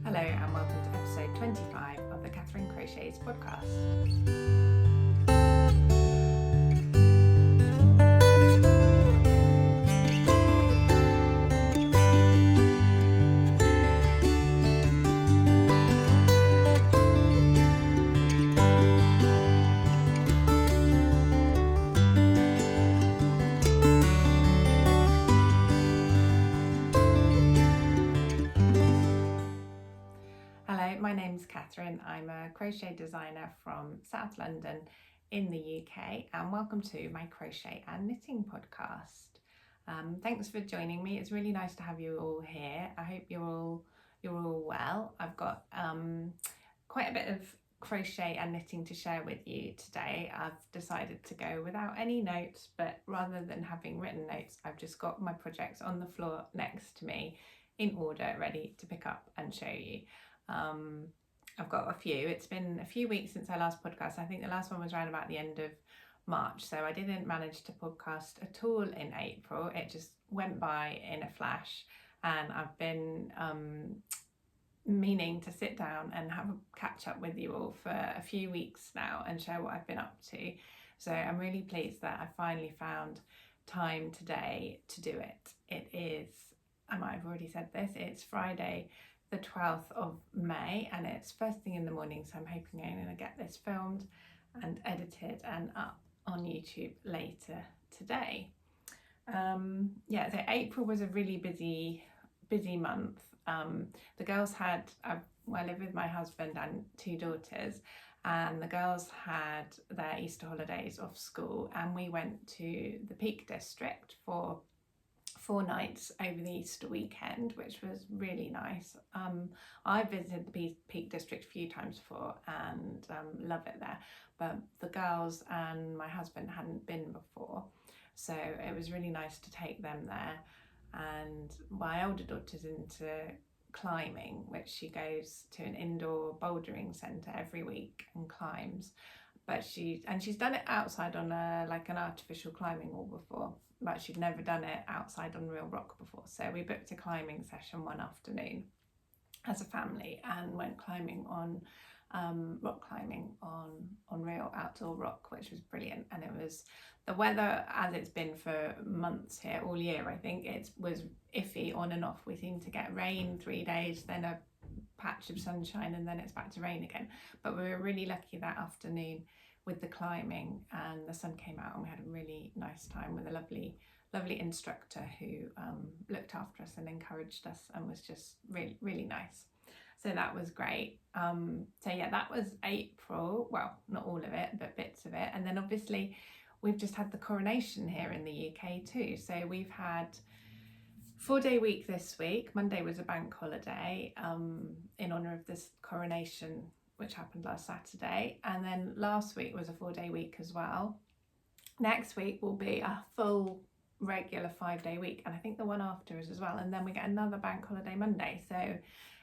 Hello and welcome to episode 25 of the Catherine Crochets podcast. Hello, my name's Catherine. I'm a crochet designer from South London in the UK, and welcome to my crochet and knitting podcast. Thanks for joining me. It's really nice to have you all here. I hope you're all well. I've got quite a bit of crochet and knitting to share with you today. I've decided to go without any notes, but rather than having written notes, I've just got my projects on the floor next to me in order, ready to pick up and show you. I've got a few. It's been a few weeks since our last podcast. I think the last one was around about the end of March, so I didn't manage to podcast at all in April. It just went by in a flash, and I've been meaning to sit down and have a catch up with you all for a few weeks now and share what I've been up to. So I'm really pleased that I finally found time today to do it. It is, I might have already said this, it's Friday the 12th of May and it's first thing in the morning, so I'm hoping I'm going to get this filmed and edited and up on YouTube later today. So April was a really busy month. The girls had, I live with my husband and two daughters, and the girls had their Easter holidays off school, and we went to the Peak District for 4 nights over the Easter weekend, which was really nice. I visited the Peak District a few times before and love it there, but the girls and my husband hadn't been before, so it was really nice to take them there. And my older daughter's into climbing, which she goes to an indoor bouldering centre every week and climbs, but she's done it outside on an artificial climbing wall before, but she'd never done it outside on real rock before. So we booked a climbing session one afternoon as a family and went climbing on rock climbing on real outdoor rock, which was brilliant. And it was, the weather, as it's been for months here, all year, I think it was iffy on and off. We seemed to get rain 3 days, then a patch of sunshine, and then it's back to rain again. But we were really lucky that afternoon with the climbing, and the sun came out and we had a really nice time with a lovely instructor who looked after us and encouraged us and was just really nice. So that was great. That was April. Well, not all of it, but bits of it. And then obviously we've just had the coronation here in the UK too. So we've had 4-day week this week. Monday was a bank holiday in honour of this coronation, which happened last Saturday. And then last week was a 4-day week as well. Next week will be a full regular 5-day week, and I think the one after is as well. And then we get another bank holiday Monday. So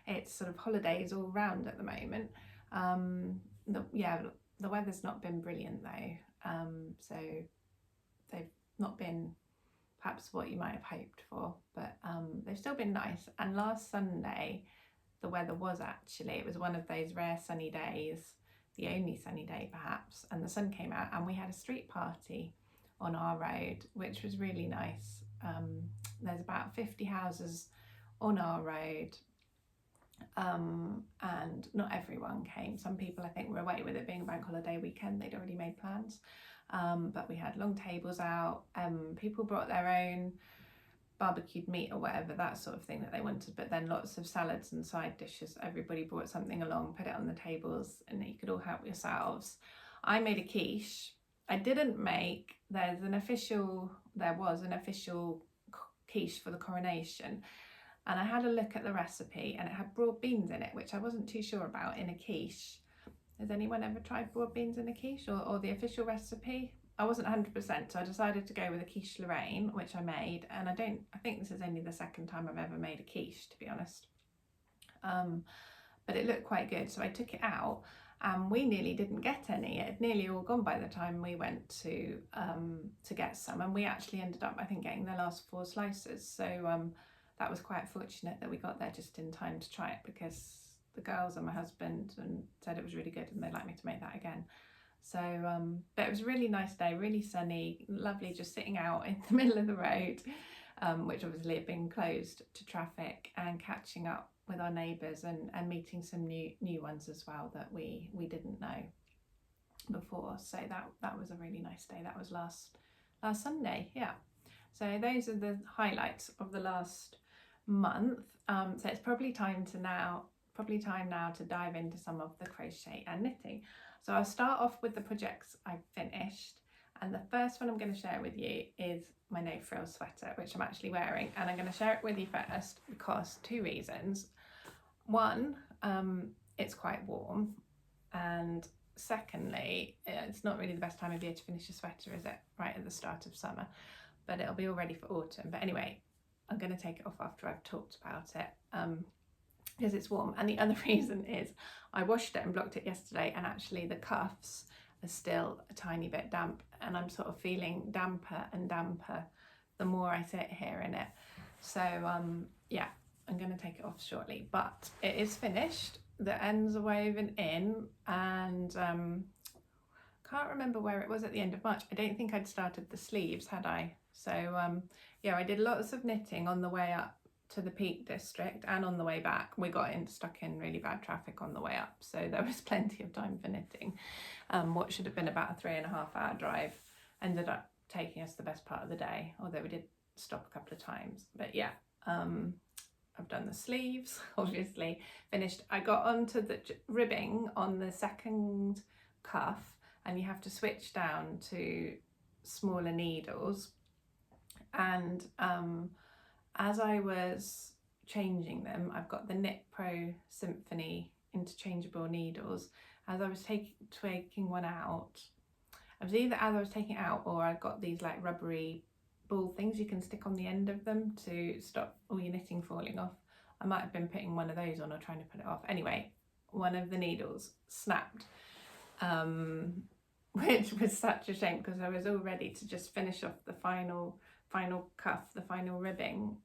it's sort of holidays all round at the moment. The weather's not been brilliant though. So they've not been perhaps what you might have hoped for, but they've still been nice. And last Sunday, the weather was it was one of those rare sunny days, the only sunny day perhaps, and the sun came out and we had a street party on our road, which was really nice. There's about 50 houses on our road, and not everyone came. Some people, I think, were away with it being a bank holiday weekend. They'd already made plans, but we had long tables out. People brought their own barbecued meat or whatever, that sort of thing that they wanted, but then lots of salads and side dishes. Everybody brought something along, put it on the tables, and you could all help yourselves. I made a quiche. I didn't make, there was an official quiche for the coronation, and I had a look at the recipe and it had broad beans in it, which I wasn't too sure about in a quiche. Has anyone ever tried broad beans in a quiche or the official recipe? I wasn't 100%, so I decided to go with a quiche Lorraine, which I made, and I think this is only the second time I've ever made a quiche, to be honest. But it looked quite good, so I took it out, and we nearly didn't get any. It had nearly all gone by the time we went to get some, and we actually ended up, I think, getting the last 4 slices. So that was quite fortunate that we got there just in time to try it, because the girls and my husband and said it was really good and they'd like me to make that again. So but it was a really nice day, really sunny, lovely, just sitting out in the middle of the road, which obviously had been closed to traffic, and catching up with our neighbours and meeting some new ones as well that we didn't know before. So that was a really nice day. That was last Sunday. Yeah, so those are the highlights of the last month. So it's probably time now to dive into some of the crochet and knitting. So I'll start off with the projects I've finished, and the first one I'm going to share with you is my no frills sweater, which I'm actually wearing, and I'm going to share it with you first because 2 reasons. One, it's quite warm, and secondly, it's not really the best time of year to finish a sweater, is it? Right at the start of summer, but it'll be all ready for autumn. But anyway, I'm going to take it off after I've talked about it, because it's warm. And the other reason is I washed it and blocked it yesterday, and actually the cuffs are still a tiny bit damp, and I'm sort of feeling damper and damper the more I sit here in it. So yeah, I'm going to take it off shortly, but it is finished. The ends are woven in, and can't remember where it was at the end of March. I don't think I'd started the sleeves, had I? So yeah, I did lots of knitting on the way up to the Peak District and on the way back. We got stuck in really bad traffic on the way up, so there was plenty of time for knitting. What should have been about a 3.5 hour drive ended up taking us the best part of the day, although we did stop a couple of times. But yeah, I've done the sleeves, obviously finished. I got onto the ribbing on the second cuff, and you have to switch down to smaller needles, and as I was changing them, I've got the Knit Pro Symphony interchangeable needles. As I was taking one out, it was either as I was taking it out, or I got these like rubbery ball things you can stick on the end of them to stop all your knitting falling off. I might have been putting one of those on or trying to put it off. Anyway, one of the needles snapped, which was such a shame because I was all ready to just finish off the final cuff, the final ribbing,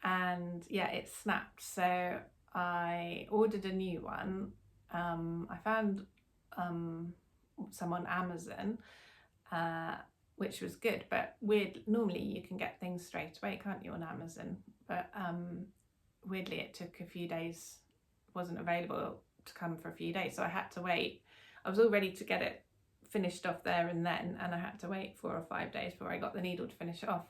and yeah, it snapped. So I ordered a new one. I found some on Amazon, which was good, but normally you can get things straight away, can't you, on Amazon? But weirdly it took a few days, wasn't available to come for a few days, so I had to wait. I was all ready to get it finished off there and then, and I had to wait 4 or 5 days before I got the needle to finish it off.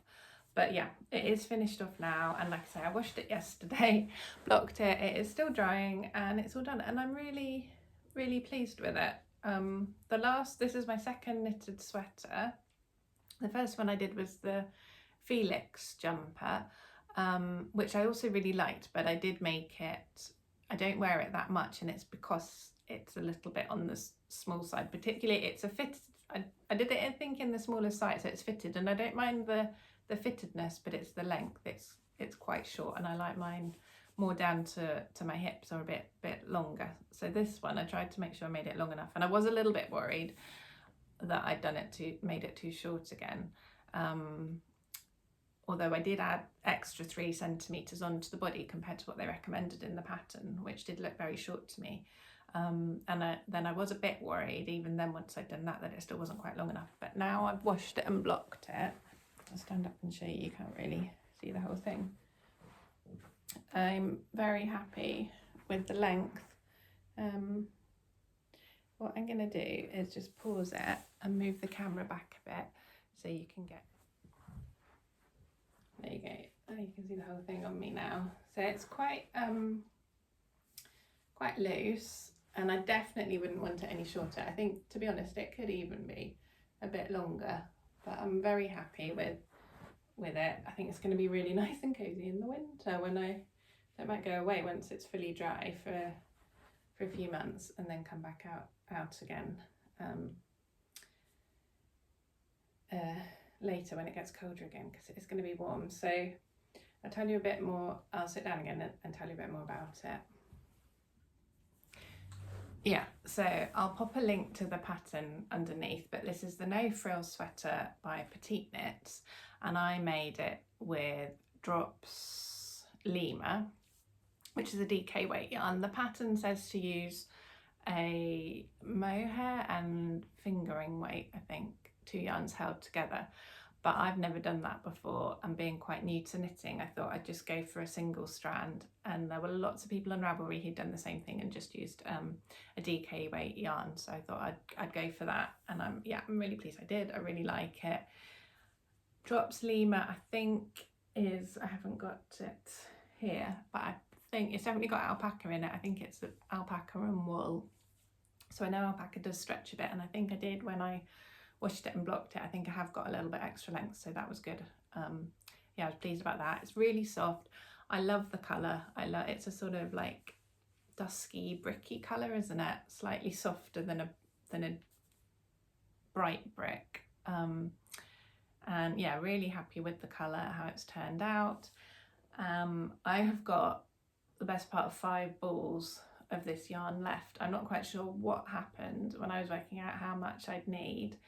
But yeah, it is finished off now, and like I say, I washed it yesterday, blocked it, it is still drying, and it's all done, and I'm really pleased with it. This is my second knitted sweater. The first one I did was the Felix jumper, which I also really liked, but I did make it, I don't wear it that much, and it's because it's a little bit on the small side. Particularly it's a fit, I did it I think in the smaller size, so it's fitted, and I don't mind the fittedness, but it's the length, it's quite short, and I like mine more down to my hips or a bit longer. So this one I tried to make sure I made it long enough, and I was a little bit worried that I'd made it too short again, although I did add extra 3 centimeters onto the body compared to what they recommended in the pattern, which did look very short to me. And then I was a bit worried even then once I'd done that it still wasn't quite long enough. But now I've washed it and blocked it. I'll stand up and show you, you can't really see the whole thing. I'm very happy with the length. What I'm going to do is just pause it and move the camera back a bit so you can get, there you go, oh, you can see the whole thing on me now. So it's quite loose, and I definitely wouldn't want it any shorter. I think, to be honest, it could even be a bit longer, but I'm very happy with it. I think it's going to be really nice and cozy in the winter when it might go away once it's fully dry for a few months, and then come back out again later when it gets colder again, because it's going to be warm. So I'll tell you a bit more, I'll sit down again and tell you a bit more about it. Yeah, so I'll pop a link to the pattern underneath, but this is the No Frills Sweater by PetiteKnit, and I made it with Drops Lima, which is a DK weight yarn. The pattern says to use a mohair and fingering weight, I think, 2 yarns held together, but I've never done that before, and being quite new to knitting, I thought I'd just go for a single strand, and there were lots of people on Ravelry who'd done the same thing and just used a DK weight yarn, so I thought I'd go for that, and I'm really pleased I did. I really like it. Drops Lima, I think is, I haven't got it here, but I think it's definitely got alpaca in it. I think it's alpaca and wool, so I know alpaca does stretch a bit, and I think I did when I washed it and blocked it. I think I have got a little bit extra length, so that was good. Yeah, I was pleased about that. It's really soft. I love the colour. It's a sort of like dusky bricky colour, isn't it? Slightly softer than a bright brick. And yeah, really happy with the colour, how it's turned out. I have got the best part of 5 balls of this yarn left. I'm not quite sure what happened when I was working out how much I'd need.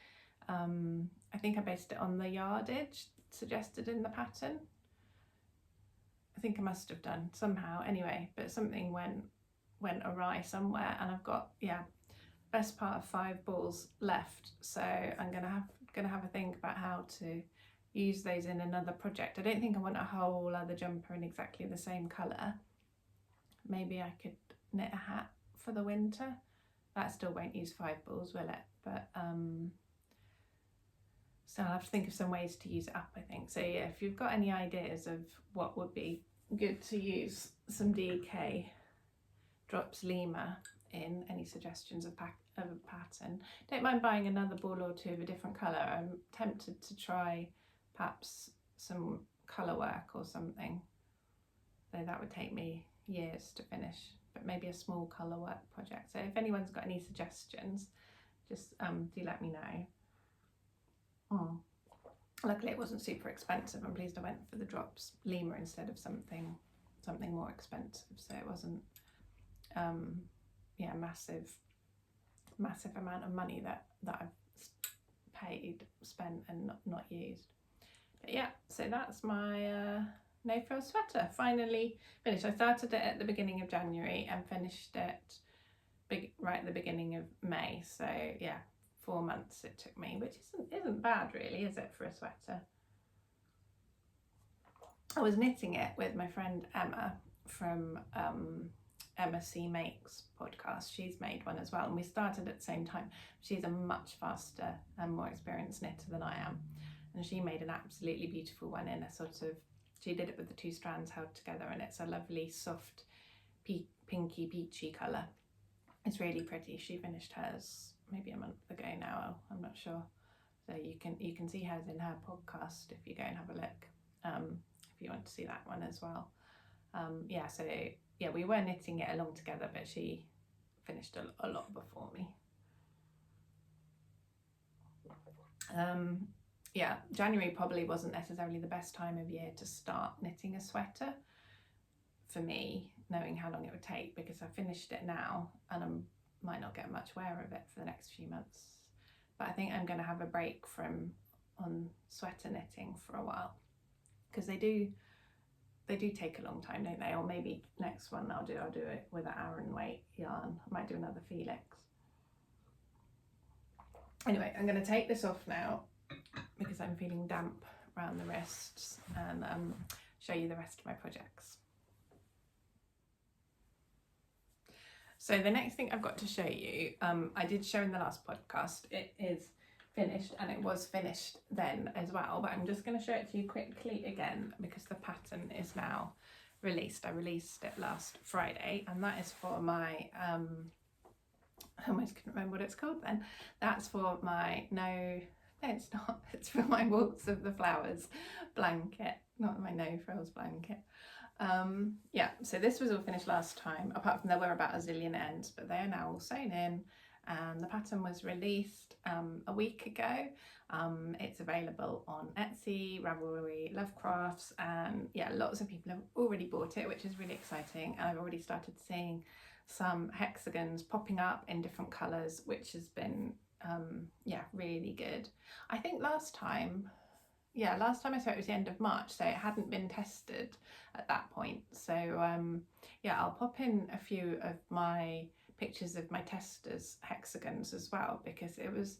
I think I based it on the yardage suggested in the pattern. I think I must have done somehow anyway, but something went awry somewhere, and I've got, yeah, best part of 5 balls left, so I'm gonna have a think about how to use those in another project. I don't think I want a whole other jumper in exactly the same colour. Maybe I could knit a hat for the winter. That still won't use 5 balls, will it? But so I'll have to think of some ways to use it up, I think. So yeah, if you've got any ideas of what would be good to use some DK Drops Lima in, any suggestions of a pattern, don't mind buying another ball or 2 of a different colour. I'm tempted to try perhaps some colour work or something, though that would take me years to finish, but maybe a small colour work project. So if anyone's got any suggestions, just do let me know. Luckily it wasn't super expensive. I'm pleased I went for the Drops Lima instead of something more expensive, so it wasn't yeah, massive amount of money that I've spent and not used. But yeah, so that's my no frills sweater finally finished. I started it at the beginning of January and finished it right at the beginning of May, so yeah, 4 months it took me, which isn't bad really, is it, for a sweater? I was knitting it with my friend Emma from Emma C Makes podcast. She's made one as well, and we started at the same time. She's a much faster and more experienced knitter than I am, and she made an absolutely beautiful one in a sort of, she did it with the 2 strands held together, and it's a lovely soft pinky peachy colour. It's really pretty. She finished hers maybe a month ago now, I'm not sure, so you can see hers in her podcast if you go and have a look, if you want to see that one as well. Yeah, so yeah, we were knitting it along together, but she finished a lot before me. Yeah, January probably wasn't necessarily the best time of year to start knitting a sweater for me, knowing how long it would take, because I finished it now and I might not get much wear of it for the next few months. But I think I'm going to have a break on sweater knitting for a while, because they do take a long time, don't they? Or maybe next one I'll do it with an Aran weight yarn. I might do another Felix. Anyway, I'm going to take this off now because I'm feeling damp around the wrists, and show you the rest of my projects. So the next thing I've got to show you, I did show in the last podcast, it is finished, and it was finished then as well, but I'm just going to show it to you quickly again because the pattern is now released. I released it last Friday, and that is for my I almost couldn't remember what it's called then. That's for my no it's not, it's for my Waltz of the Flowers blanket, not my no frills blanket. Yeah, so this was all finished last time, apart from there were about a zillion ends, but they are now all sewn in, and the pattern was released a week ago. It's available on Etsy, Ravelry, Lovecrafts, and yeah, lots of people have already bought it, which is really exciting, and I've already started seeing some hexagons popping up in different colours, which has been yeah, really good. I think last time yeah, last time I saw it was the end of March, so it hadn't been tested at that point. So yeah, I'll pop in a few of my pictures of my testers hexagons as well, because it was,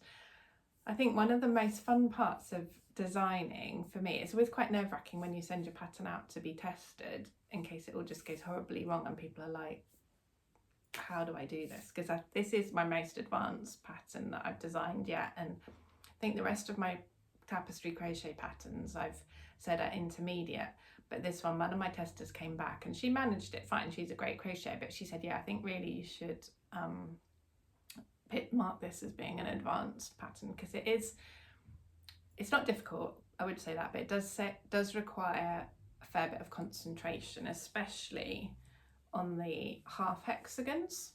I think, one of the most fun parts of designing for me. It's always quite nerve-wracking when you send your pattern out to be tested in case it all just goes horribly wrong and people are like, how do I do this? Because this is my most advanced pattern that I've designed yet, and I think the rest of my tapestry crochet patterns I've said are intermediate, but this one of my testers came back and she managed it fine. She's a great crocheter, but she said, yeah, I think really you should mark this as being an advanced pattern, because it's not difficult, I would say that, but it does require a fair bit of concentration, especially on the half hexagons.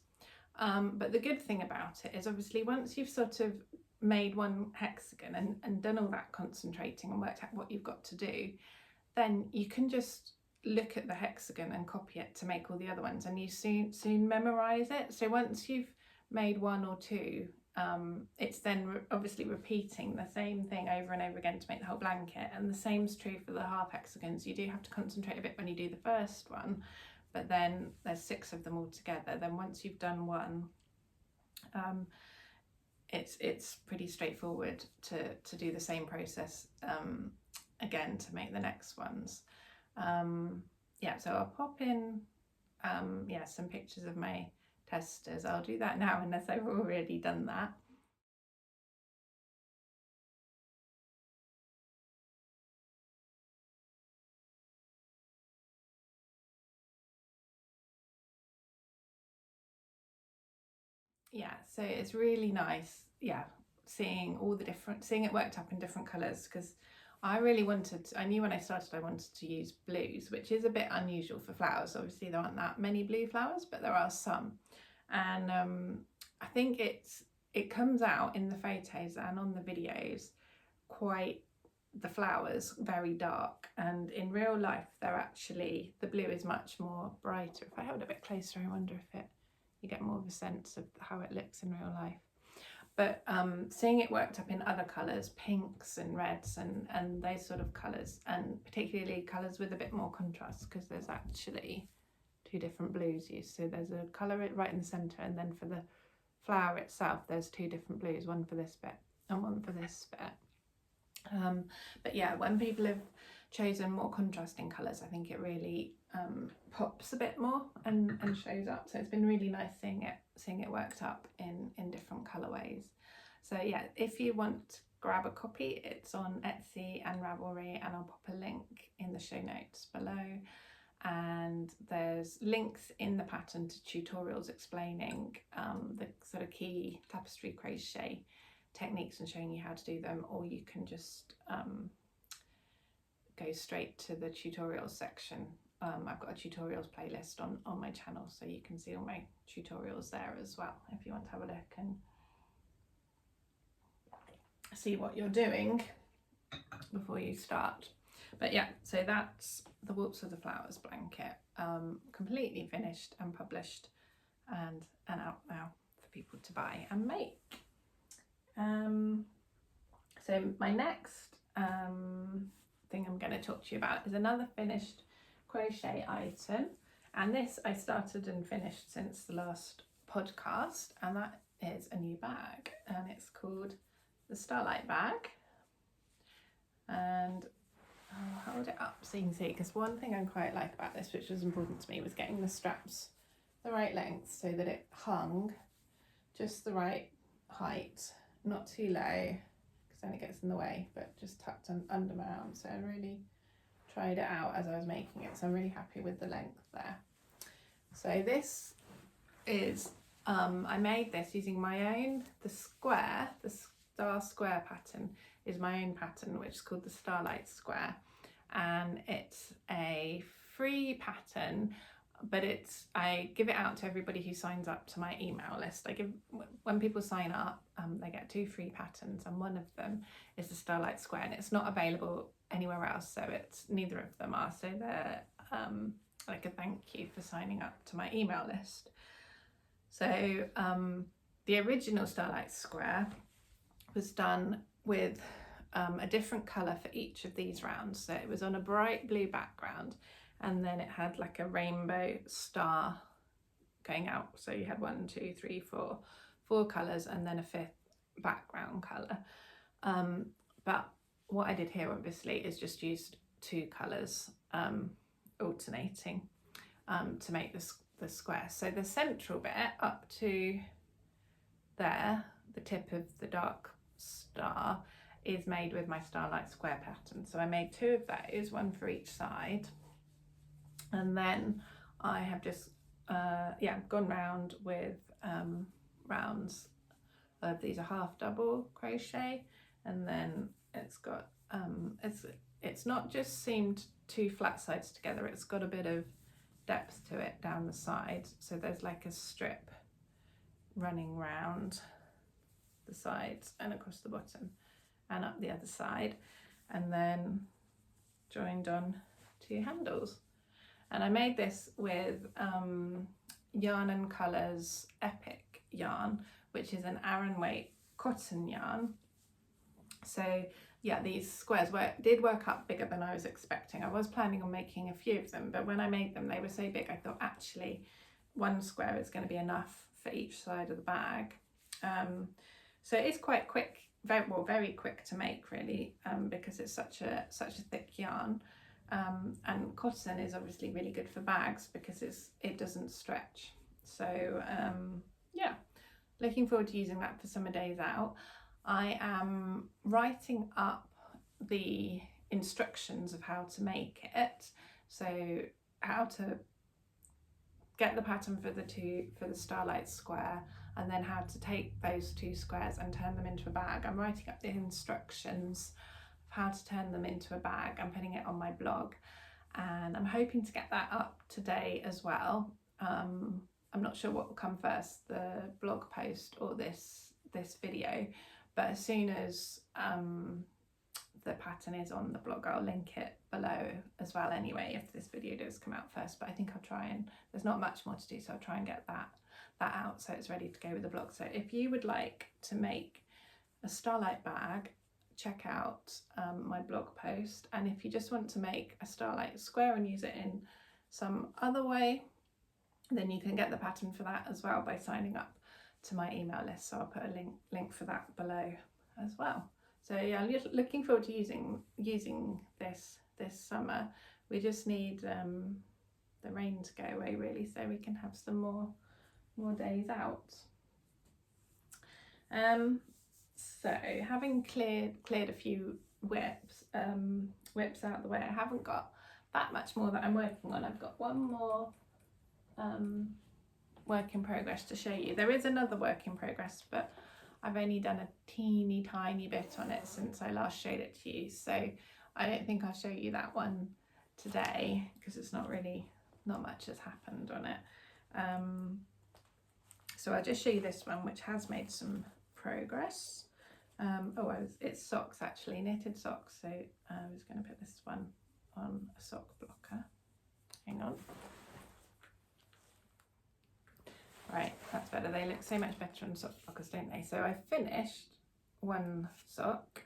But the good thing about it is, obviously, once you've sort of made one hexagon and done all that concentrating and worked out what you've got to do, then you can just look at the hexagon and copy it to make all the other ones, and you soon memorize it. So once you've made one or two, it's then obviously repeating the same thing over and over again to make the whole blanket. And the same's true for the half hexagons. You do have to concentrate a bit when you do the first one, but then there's 6 of them all together. Then once you've done one, it's pretty straightforward to do the same process again to make the next ones. Yeah, so I'll pop in yeah, some pictures of my testers. I'll do that now unless I've already done that. Yeah, so it's really nice, yeah, seeing it worked up in different colours, because I knew when I started I wanted to use blues, which is a bit unusual for flowers. Obviously there aren't that many blue flowers, but there are some, and I think it comes out in the photos and on the videos quite, the flowers very dark, and in real life the blue is much more brighter. If I hold it a bit closer, I wonder if you get more of a sense of how it looks in real life. But seeing it worked up in other colours, pinks and reds and those sort of colours, and particularly colours with a bit more contrast, because there's actually 2 different blues used. So there's a colour right in the centre, and then for the flower itself there's 2 different blues, one for this bit and one for this bit. But yeah, when people have chosen more contrasting colours, I think it really pops a bit more and shows up. So it's been really nice seeing it worked up in different colourways. So yeah, if you want to grab a copy, it's on Etsy and Ravelry, and I'll pop a link in the show notes below. And there's links in the pattern to tutorials explaining the sort of key tapestry crochet techniques and showing you how to do them, or you can just go straight to the tutorials section. I've got a tutorials playlist on my channel, so you can see all my tutorials there as well if you want to have a look and see what you're doing before you start. But yeah, so that's the Waltz of the Flowers blanket, completely finished and published and out now for people to buy and make. So my next thing I'm going to talk to you about is another finished crochet item, and this I started and finished since the last podcast, and that is a new bag, and it's called the Starlight Bag. And I'll hold it up so you can see, because one thing I quite like about this, which was important to me, was getting the straps the right length so that it hung just the right height, not too low because then it gets in the way, but just tucked under my arm. So I really tried it out as I was making it, so I'm really happy with the length there. So this is I made this using my own, the Star Square pattern is my own pattern, which is called the Starlight Square, and it's a free pattern, but I give it out to everybody who signs up to my email list. When people sign up, they get 2 free patterns, and one of them is the Starlight Square, and it's not available anywhere else, so neither of them are. So they're like a thank you for signing up to my email list. So the original Starlight Square was done with a different colour for each of these rounds. So it was on a bright blue background, and then it had like a rainbow star going out. So you had 1, 2, 3, 4 colours, and then a 5th background colour. But what I did here obviously is just used 2 colours alternating to make the square. So the central bit up to there, the tip of the dark star, is made with my Starlight Square pattern. So I made 2 of those, 1 for each side, and then I have just gone round with rounds of these are half double crochet, and then it's got it's not just seamed 2 flat sides together, it's got a bit of depth to it down the side, so there's like a strip running round the sides and across the bottom and up the other side, and then joined on 2 handles. And I made this with Yarn and Colours Epic yarn, which is an Aran weight cotton yarn. So yeah, these squares did work up bigger than I was expecting. I was planning on making a few of them, but when I made them, they were so big, I thought actually 1 square is going to be enough for each side of the bag. So it's quite quick, very quick to make really, because it's such a thick yarn. And cotton is obviously really good for bags because it doesn't stretch. So yeah, looking forward to using that for summer days out. I am writing up the instructions of how to make it, so how to get the pattern for the Starlight Square, and then how to take those 2 squares and turn them into a bag. I'm writing up the instructions of how to turn them into a bag. I'm putting it on my blog, and I'm hoping to get that up today as well. I'm not sure what will come first, the blog post or this video, but as soon as the pattern is on the blog, I'll link it below as well anyway, if this video does come out first. But I think I'll try, and there's not much more to do, so I'll try and get that out so it's ready to go with the blog. So if you would like to make a Starlight bag, check out my blog post, and if you just want to make a Starlight Square and use it in some other way, then you can get the pattern for that as well by signing up to my email list. So I'll put a link for that below as well. So yeah, I'm just looking forward to using this summer. We just need the rain to go away really, so we can have some more days out. So having cleared a few WIPs out of the way, I haven't got that much more that I'm working on. I've got one more work in progress to show you. There is another work in progress, but I've only done a teeny tiny bit on it since I last showed it to you, so I don't think I'll show you that one today because it's not much has happened on it. So I'll just show you this one, which has made some progress. It's socks actually, knitted socks, so I was going to put this one on a sock blocker. Hang on. Right, that's better. They look so much better on sock blockers, don't they? So I finished one sock,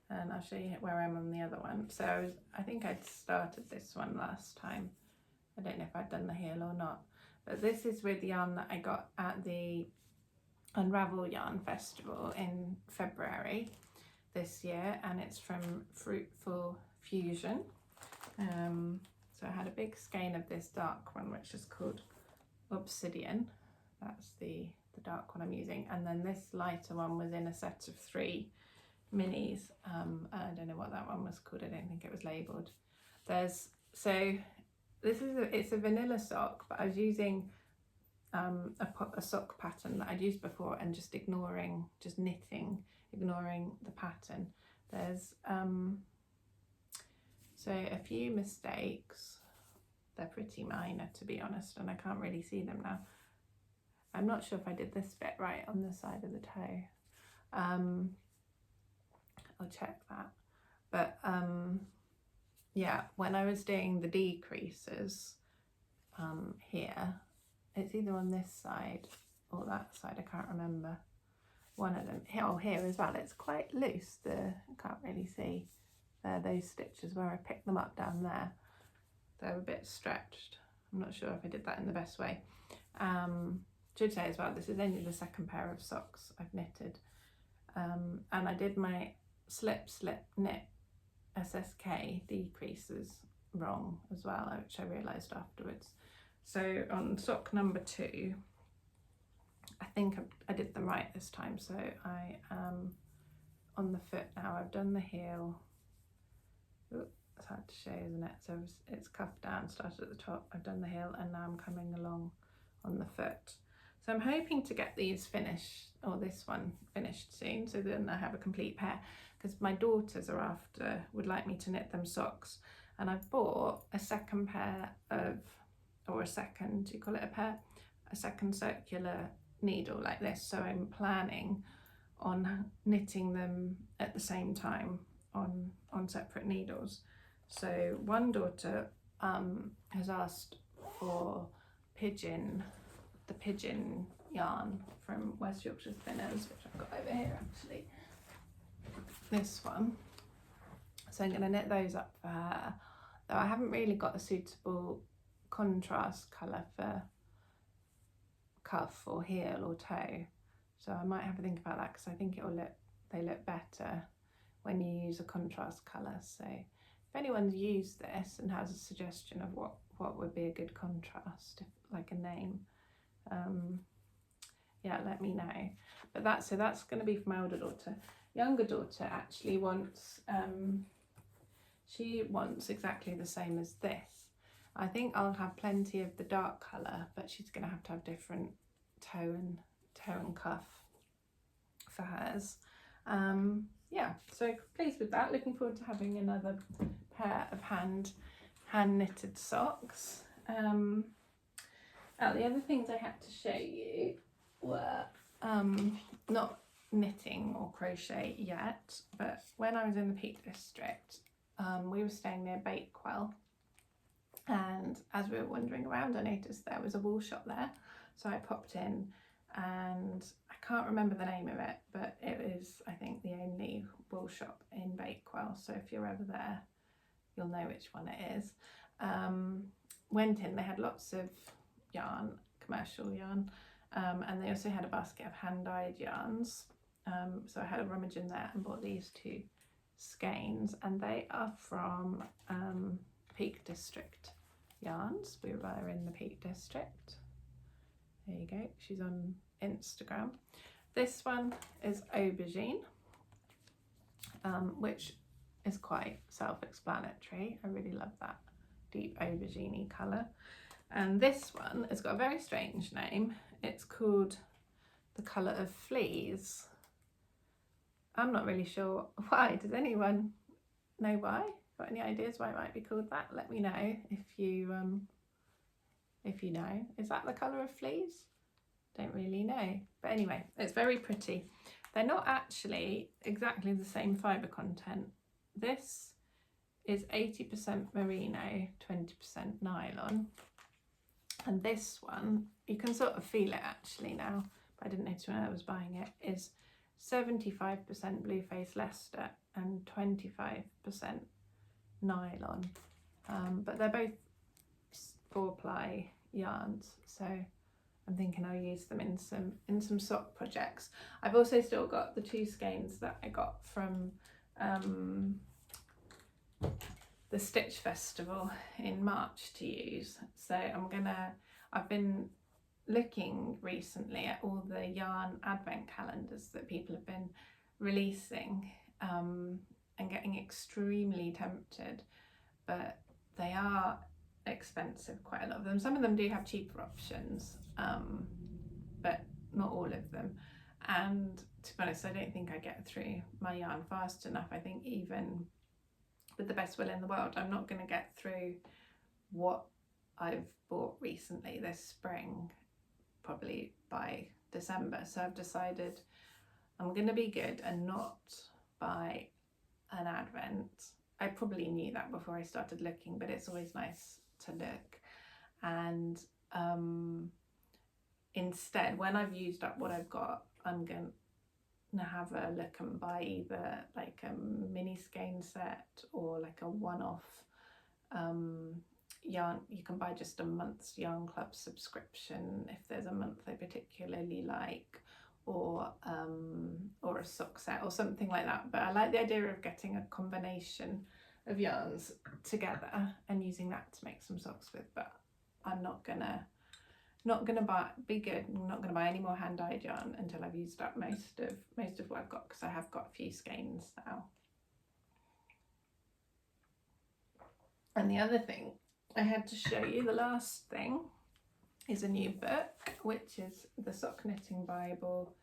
and I'll show you where I'm on the other one. So I think I'd started this one last time. I don't know if I'd done the heel or not, but this is with the yarn that I got at the Unravel Yarn Festival in February this year, and it's from Fruitful Fusion. So I had a big skein of this dark one, which is called Obsidian. That's the dark one I'm using, and then this lighter one was in a set of 3 minis. I don't know what that one was called. I don't think it was labelled. It's a vanilla sock, but I was using a sock pattern that I'd used before and just ignoring the pattern. There's so a few mistakes. They're pretty minor, to be honest, and I can't really see them now. I'm not sure if I did this bit right on the side of the toe. I'll check that. But yeah, when I was doing the decreases here, it's either on this side or that side, I can't remember. one of them. Oh, here as well, it's quite loose. I can't really see those stitches where I picked them up down there. They're a bit stretched. I'm not sure if I did that in the best way. Should say as well, this is only the second pair of socks I've knitted. And I did my slip knit SSK decreases wrong as well, which I realised afterwards. So on sock number 2, I think I did them right this time. So I am on the foot now. I've done the heel. Ooh, it's hard to show, isn't it? So it's cuffed down, started at the top, I've done the heel, and now I'm coming along on the foot. So I'm hoping to get these finished, or this one finished soon, so then I have a complete pair, because my daughters would like me to knit them socks, and I've bought a second pair of, or a second, do you call it a pair? A second circular needle like this, so I'm planning on knitting them at the same time on separate needles. So one daughter has asked for Pigeon, the Pigeon yarn from West Yorkshire Spinners, which I've got over here actually, this one. So I'm going to knit those up for her, though I haven't really got a suitable contrast colour for cuff or heel or toe, so I might have to think about that, because I think they look better when you use a contrast colour. So if anyone's used this and has a suggestion of what would be a good contrast, like a name, yeah, let me know. But that's going to be for my older daughter. Younger daughter actually wants she wants exactly the same as this. I think I'll have plenty of the dark colour, but she's going to have different toe and cuff for hers. Yeah, so pleased with that. Looking forward to having another pair of hand knitted socks. The other things I had to show you were not knitting or crochet yet, but when I was in the Peak District, we were staying near Bakewell, and as we were wandering around, I noticed there was a wool shop there, so I popped in, and I can't remember the name of it, but it is, I think, the only wool shop in Bakewell, so if you're ever there, you'll know which one it is. Went in, they had lots of yarn, commercial yarn, and they also had a basket of hand-dyed yarns, so I had a rummage in there and bought these 2 skeins, and they are from Peak District yarns. We were in the Peak District. There you go, she's on Instagram. This one is Aubergine, which is quite self-explanatory. I really love that deep aubergine colour. And this one has got a very strange name. It's called The Colour of Fleas. I'm not really sure why. Does anyone know why? Got any ideas why it might be called that? Let me know if you know. Is that the colour of fleas? Don't really know. But anyway, it's very pretty. They're not actually exactly the same fibre content. This is 80% merino, 20% nylon. And this one, you can sort of feel it actually now, but I didn't notice when I was buying it, is 75% blue face Leicester and 25% nylon. But they're both 4-ply yarns, so I'm thinking I'll use them in some sock projects. I've also still got the 2 skeins that I got from the Stitch Festival in March to use. So I've been looking recently at all the yarn advent calendars that people have been releasing, and getting extremely tempted, but they are expensive, quite a lot of them. Some of them do have cheaper options, but not all of them. And to be honest, I don't think I get through my yarn fast enough. I think even with the best will in the world, I'm not going to get through what I've bought recently this spring, probably by December. So I've decided I'm going to be good and not buy an advent. I probably knew that before I started looking, but it's always nice to look. And instead, when I've used up what I've got, I'm going have a look and buy either like a mini skein set or like a one-off yarn. You can buy just a month's yarn club subscription if there's a month they particularly like, or a sock set or something like that. But I like the idea of getting a combination of yarns together and using that to make some socks with. But I'm not gonna buy I'm not gonna buy any more hand-dyed yarn until I've used up most of what I've got, because I have got a few skeins now. And the other thing I had to show you, the last thing, is a new book, which is the Sock Knitting Bible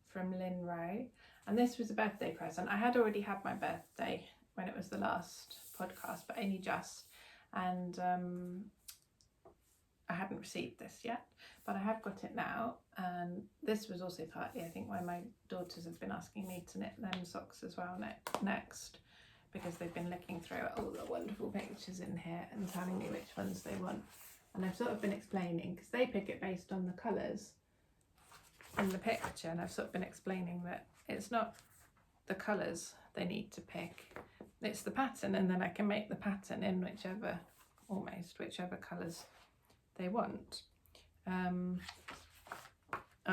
from Lynn Rowe. And this was a birthday present. I had already had my birthday when it was the last podcast, but only just. And I hadn't received this yet, but I have got it now. And this was also partly, I think, why my daughters have been asking me to knit them socks as well next, because they've been looking through all the wonderful pictures in here and telling me which ones they want. And I've sort of been explaining, because they pick it based on the colours in the picture, and I've sort of been explaining that it's not the colours they need to pick, it's the pattern, and then I can make the pattern in whichever colours they want. I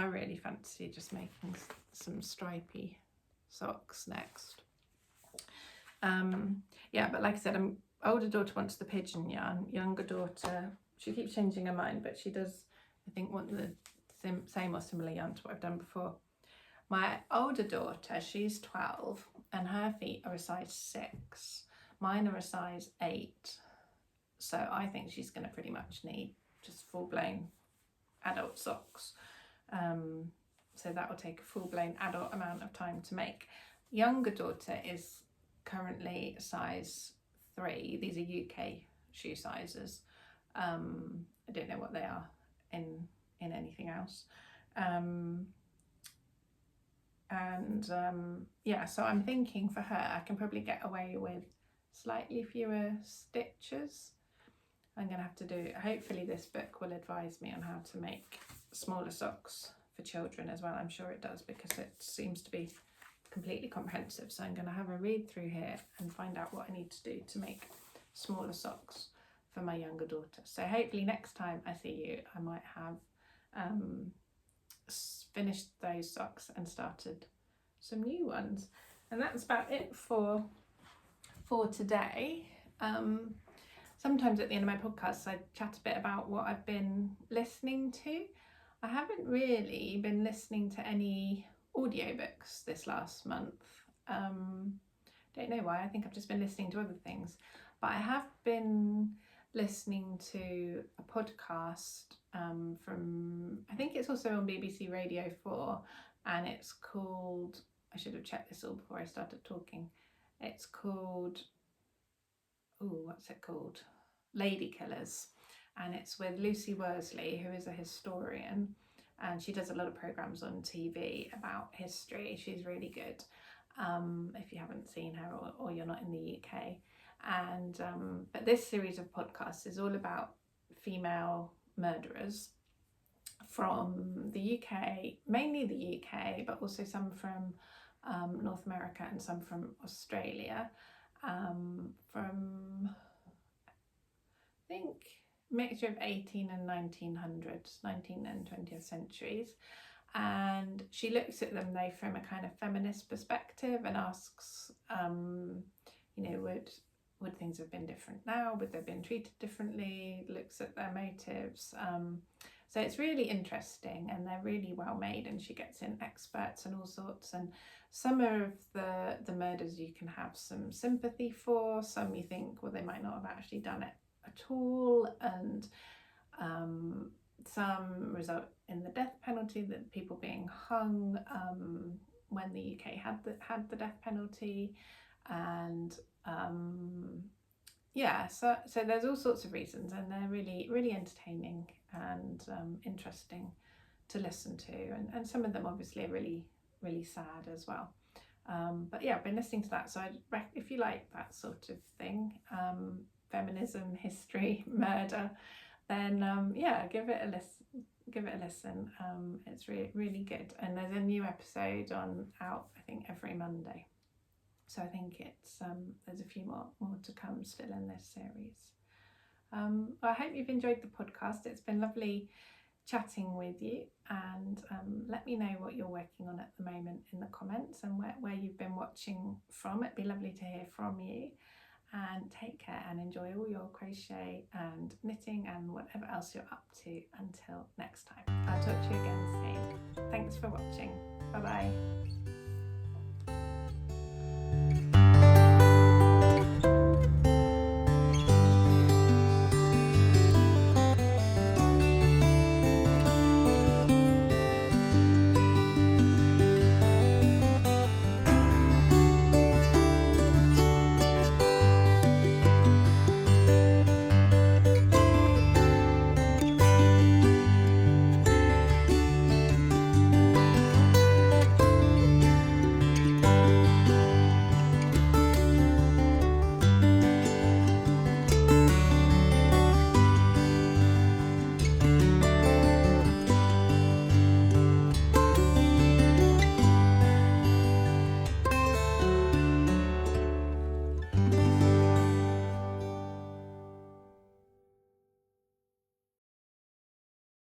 really fancy just making some stripy socks next. Yeah, but like I said, older daughter wants the pigeon yarn, younger daughter, she keeps changing her mind, but she does, I think, want the same or similar yarn to what I've done before. My older daughter, she's 12, and her feet are a size 6. Mine are a size 8. So I think she's going to pretty much need just full-blown adult socks. So that will take a full-blown adult amount of time to make. Younger daughter is currently size 3. These are UK shoe sizes. I don't know what they are in anything else. Yeah, so I'm thinking for her I can probably get away with slightly fewer stitches. I'm going to have to do, hopefully this book will advise me on how to make smaller socks for children as well. I'm sure it does, because it seems to be completely comprehensive. So I'm going to have a read through here and find out what I need to do to make smaller socks for my younger daughter. So hopefully next time I see you I might have finished those socks and started some new ones. And that's about it for today. Sometimes at the end of my podcasts I chat a bit about what I've been listening to. I haven't really been listening to any audiobooks this last month. Don't know why, I think I've just been listening to other things. But I have been listening to a podcast from, I think it's also on BBC Radio 4, and it's called, I should have checked this all before I started talking, it's called, what's it called? Lady Killers, and it's with Lucy Worsley, who is a historian, and she does a lot of programs on TV about history. She's really good, if you haven't seen her or you're not in the UK. And but this series of podcasts is all about female murderers from the UK, mainly the UK, but also some from North America and some from Australia, from I think mixture of 18 and 1900s, 19th and 20th centuries. And she looks at them though from a kind of feminist perspective and asks, you know, would things have been different now? Would they have been treated differently? Looks at their motives. So it's really interesting, and they're really well made, and she gets in experts and all sorts. And some of the murders you can have some sympathy for, some you think, well, they might not have actually done it at all, and some result in the death penalty, that people being hung when the UK had the death penalty. And yeah, so there's all sorts of reasons, and they're really entertaining and interesting to listen to, and some of them obviously are really sad as well. But yeah, I've been listening to that, so if you like that sort of thing, feminism, history, murder, then yeah, give it a listen. give it a listen. It's really good, and there's a new episode out I think every Monday, so I think it's there's a few more to come still in this series. Well, I hope you've enjoyed the podcast. It's been lovely chatting with you, and let me know what you're working on at the moment in the comments, and where you've been watching from. It'd be lovely to hear from you. And take care and enjoy all your crochet and knitting and whatever else you're up to until next time. I'll talk to you again soon. Thanks for watching. Bye bye.